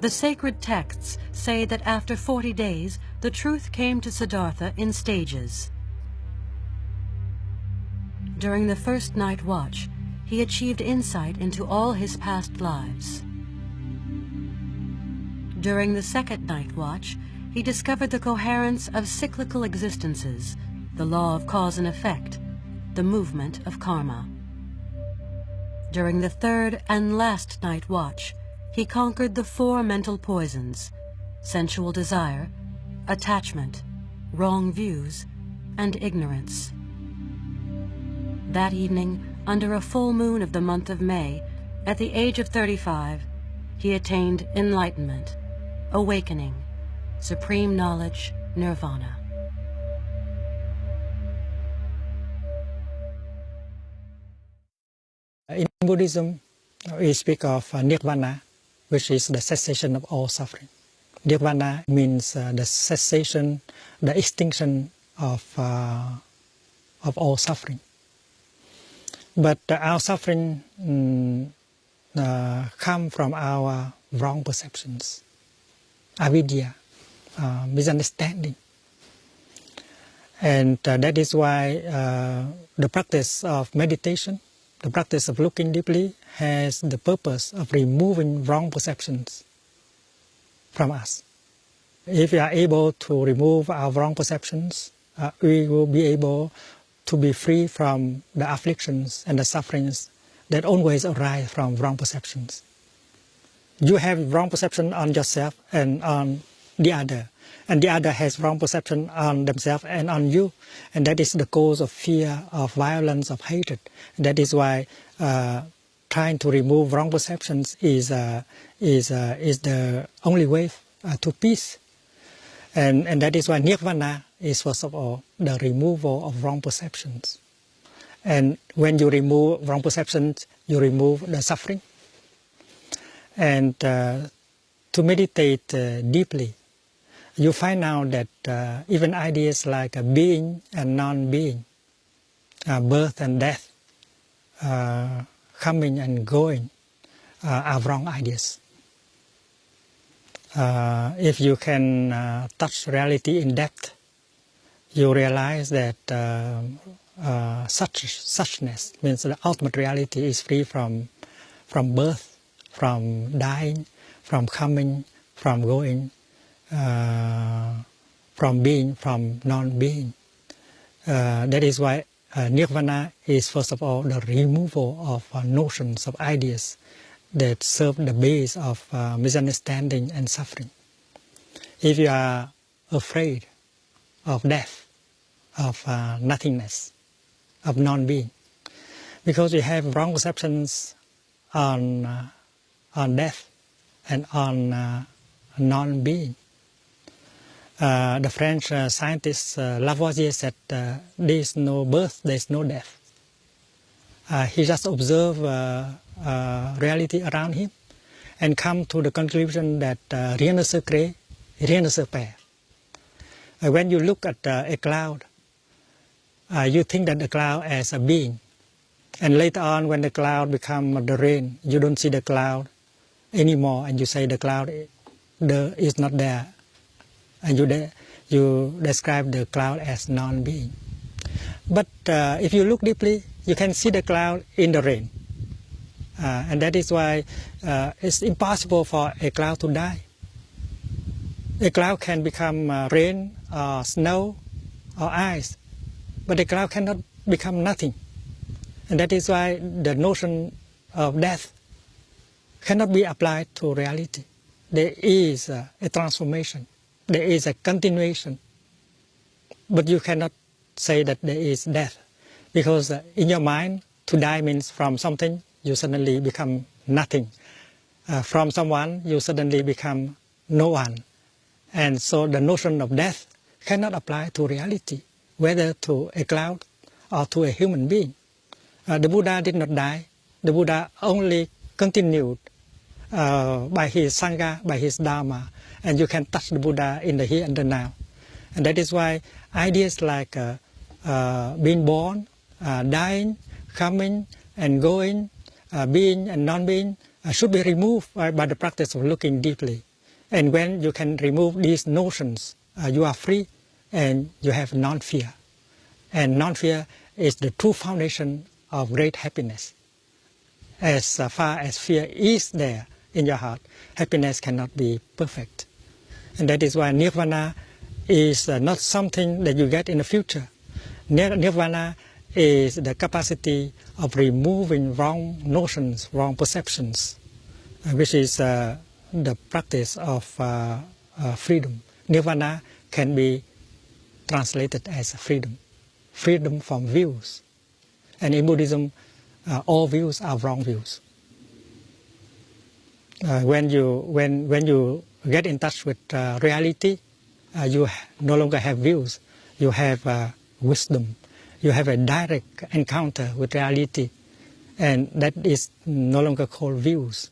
The sacred texts say that after 40 days, the truth came to Siddhartha in stages. During the first night watch, he achieved insight into all his past lives. During the second night watch, he discovered the coherence of cyclical existences, the law of cause and effect, the movement of karma. During the third and last night watch, he conquered the 4 mental poisons: sensual desire, attachment, wrong views, and ignorance. That evening, under a full moon of the month of May, at the age of 35, he attained enlightenment, awakening, supreme knowledge, Nirvana. In Buddhism, we speak of Nirvana, which is the cessation of all suffering. Nirvana means the cessation, the extinction of all suffering. But our suffering come from our wrong perceptions, avidya, misunderstanding. And that is why the practice of meditation, the practice of looking deeply, has the purpose of removing wrong perceptions from us. If we are able to remove our wrong perceptions, we will be able to be free from the afflictions and the sufferings that always arise from wrong perceptions. You have wrong perception on yourself and on the other, and the other has wrong perception on themselves and on you, and that is the cause of fear, of violence, of hatred. And that is why trying to remove wrong perceptions is the only way to peace. And that is why Nirvana is, first of all, the removal of wrong perceptions. And when you remove wrong perceptions, you remove the suffering. And to meditate deeply, you find out that even ideas like being and non-being, birth and death, coming and going, are wrong ideas. If you can touch reality in depth, you realize that suchness means the ultimate reality is free from birth, from dying, from coming, from going, from being, from non-being. That is why Nirvana is, first of all, the removal of notions, of ideas that serve the base of misunderstanding and suffering. If you are afraid of death, of nothingness, of non-being, because you have wrong perceptions on death and on non-being. The French scientist Lavoisier said there is no birth, there is no death. He just observed reality around him and come to the conclusion that rien ne se crée, rien ne se perd. When you look at a cloud, you think that the cloud as a being. And later on, when the cloud becomes the rain, you don't see the cloud anymore, and you say the cloud is not there. And you describe the cloud as non-being. But if you look deeply, you can see the cloud in the rain. And that is why it's impossible for a cloud to die. A cloud can become rain, or snow, or ice, but a cloud cannot become nothing. And that is why the notion of death cannot be applied to reality. There is a transformation. There is a continuation. But you cannot say that there is death. Because in your mind, to die means from something, you suddenly become nothing. From someone, you suddenly become no one. And so the notion of death cannot apply to reality, whether to a cloud or to a human being. The Buddha did not die. The Buddha only continued by his Sangha, by his Dharma. And you can touch the Buddha in the here and the now. And that is why ideas like being born, dying, coming and going, being and non-being should be removed by the practice of looking deeply. And when you can remove these notions, you are free and you have non-fear. And non-fear is the true foundation of great happiness. As far as fear is there in your heart, happiness cannot be perfect. And that is why Nirvana is not something that you get in the future. Nirvana is the capacity of removing wrong notions, wrong perceptions, which is the practice of freedom. Nirvana can be translated as freedom, freedom from views. And in Buddhism, all views are wrong views. When you get in touch with reality, you no longer have views. You have wisdom. You have a direct encounter with reality, and that is no longer called views.